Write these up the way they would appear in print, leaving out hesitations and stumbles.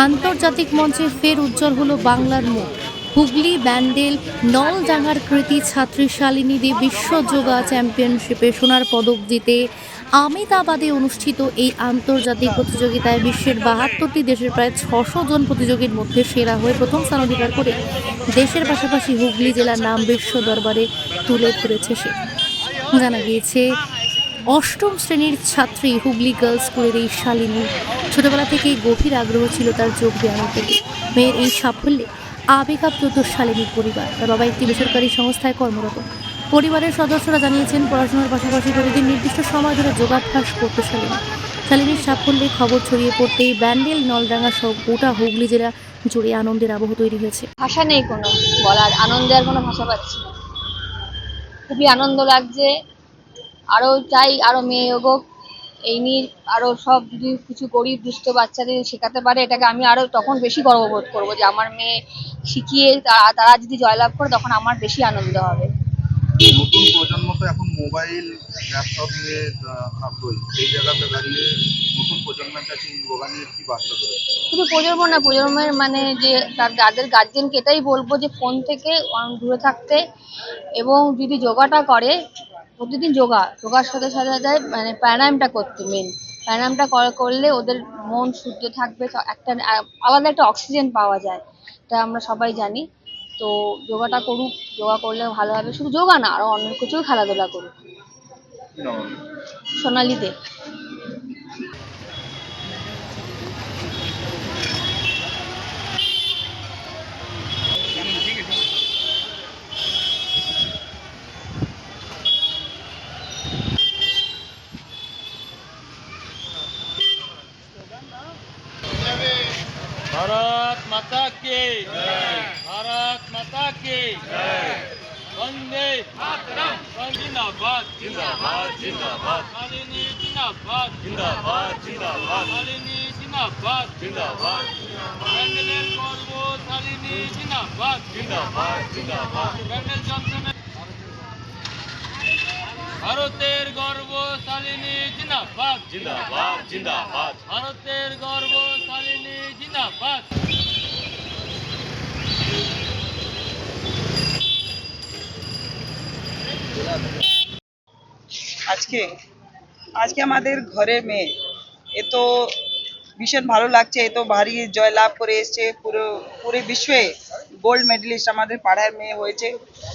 আন্তর্জাতিক মঞ্চে ফের উজ্জ্বল হলো বাংলার মুখ। হুগলি ব্যান্ডেল নলডাঙ্গার কৃতী ছাত্রী শালিনী দে বিশ্ব যোগা চ্যাম্পিয়নশিপে সোনার পদক জিতে আমেদাবাদে অনুষ্ঠিত এই আন্তর্জাতিক প্রতিযোগিতায় বিশ্বের ৭২টি দেশের প্রায় ৬০০ জন প্রতিযোগীর মধ্যে সেরা হয়ে প্রথম স্থান অধিকার করে দেশের পাশাপাশি হুগলি জেলার নাম বিশ্ব দরবারে তুলে ধরেছে সে। জানা গিয়েছে, অষ্টম শ্রেণীর ছাত্রী হুগলি গার্লস স্কুলের এই শালিনী ছোটবেলা থেকেই গভীর আগ্রহ ছিল তার যোগ ব্যায়ামের প্রতি। মেয়ের এই সাফল্যে আবেগাপ্লুত শালিনীর পরিবার। তার বাবা একটি বেসরকারি সংস্থায় কর্মরত। পরিবারের সদস্যরা জানিয়েছেন, পড়াশোনার পাশাপাশি প্রতিদিন নির্দিষ্ট সময় ধরে যোগাভ্যাস করতে শালিনীর সাফল্যে খবর ছড়িয়ে পড়তেই ব্যান্ডেল নলডাঙ্গা সহ গোটা হুগলি জেলা জুড়ে আনন্দের আবহ তৈরি হয়েছে। ভাষা নেই কোনো বলার, আনন্দে আর কোনো ভাষা পাচ্ছি না। খুবই আনন্দ লাগছে। আরও চাই আরও মেয়ে এগোক, এই নিয়ে আরও সব যদি কিছু গরিব দুস্থ বাচ্চাদের শেখাতে পারে, এটাকে আমি আরও তখন বেশি গর্ববোধ করবো যে আমার মেয়ে শিখিয়ে তারা যদি জয়লাভ করে তখন আমার বেশি আনন্দ হবে। নতুন প্রজন্ম তো এখন মোবাইল ল্যাপটপ নিয়ে আগ্রহী, এই জায়গাতে দাঁড়িয়ে নতুন প্রজন্মের কাছে যোগা নিয়ে কি বার্তা দেবে? শুধু প্রজন্ম না, প্রজন্মের মানে যে যাদের গার্জেনকে এটাই বলবো যে ফোন থেকে দূরে থাকতে, এবং যদি যোগাটা করে প্রতিদিন যোগার সাথে সাথে মানে প্রাণায়ামটা করতে, প্রাণায়ামটা করলে ওদের মন শুদ্ধ থাকবে, একটা আলাদা একটা অক্সিজেন পাওয়া যায়, এটা আমরা সবাই জানি। তো যোগাটা করুক, যোগা করলে ভালো হবে। শুধু যোগা না, আরও অন্য কিছুও খেলাধুলা করুক। সোনালি দে। भारत माता की जय। भारत माता की जय। वंदे मातरम। जिंदाबाद जिंदाबाद जिंदाबाद। शालिनी जिंदाबाद जिंदाबाद जिंदाबाद। शालिनी जिंदाबाद जिंदाबाद। ব্যান্ডেলের গর্ব শালিনী জিন্দাবাদ জিন্দাবাদ জিন্দাবাদ। ব্যান্ডেল জনসনের ভারতের গর্ব শালিনী জিন্দাবাদ জিন্দাবাদ জিন্দাবাদ। ভারতের গর্ব শালিনী জিন্দাবাদ। আজকে আজকে আমাদের ঘরের মেয়ে এ তো ভীষণ ভালো লাগছে। এ তো ভারী জয়লাভ করে এসছে, পুরো বিশ্বে গোল্ড মেডেলিস্ট আমাদের পাড়ার মেয়ে হয়েছে।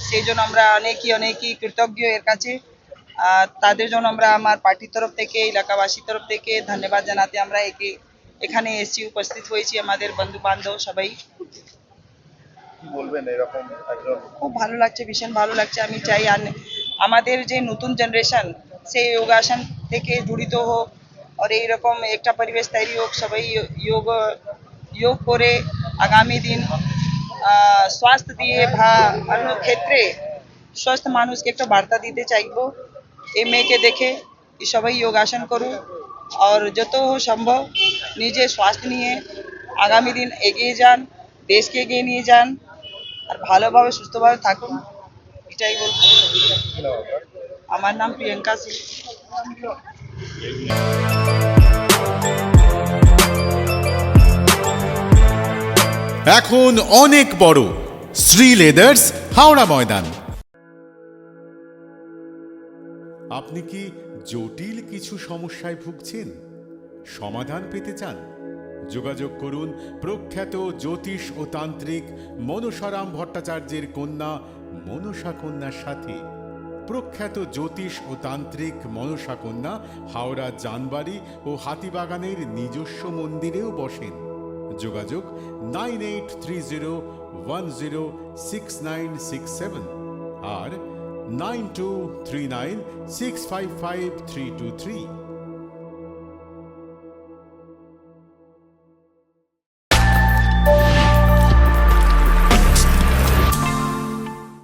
সেই জন্য আমরা অনেকই কৃতজ্ঞ এর কাছে। তাদের জন্য আমরা আমার পার্টির তরফ থেকে, এলাকাবাসীর তরফ থেকে ধন্যবাদ জানাতে আমরা এখানে এসেছি, উপস্থিত হয়েছি। আমাদের বন্ধু বান্ধব সবাই। কি বলবেন এরকম একজন? খুব ভালো লাগছে, ভীষণ ভালো লাগছে। আমি চাই আমাদের যে নতুন জেনারেশন সেই যোগাসন থেকে জড়িত হোক, আর এইরকম একটা পরিবেশ তৈরি হোক, সবাই যোগ করে আগামী দিন স্বাস্থ্য দিয়ে বা অন্য ক্ষেত্রে সুস্থ মানুষকে একটা বার্তা দিতে চাইবো। এই মেয়েকে দেখে সবাই যোগাসন করুন, আর যত সম্ভব নিজের স্বাস্থ্য নিয়ে আগামী দিন এগিয়ে যান, দেশকে এগিয়ে নিয়ে যান, আর ভালোভাবে সুস্থভাবে থাকুন, এটাই বলবো। আমার নাম প্রিয়াঙ্কা সিং। এখন অনেক বড় শ্রী লেদার্স হাওড়া ময়দান। আপনি কি জটিল কিছু সমস্যায় ভুগছেন? সমাধান পেতে চান? যোগাযোগ করুন প্রখ্যাত জ্যোতিষ ও তান্ত্রিক মনসারাম ভট্টাচার্যের কন্যা মনসা কন্যার সাথে। প্রখ্যাত জ্যোতিষ ও তান্ত্রিক মনসা কন্যা হাওড়া জানবাড়ি ও হাতিবাগানের নিজস্ব মন্দিরেও বসেন। যোগাযোগ 9830106967 আর 9239655323।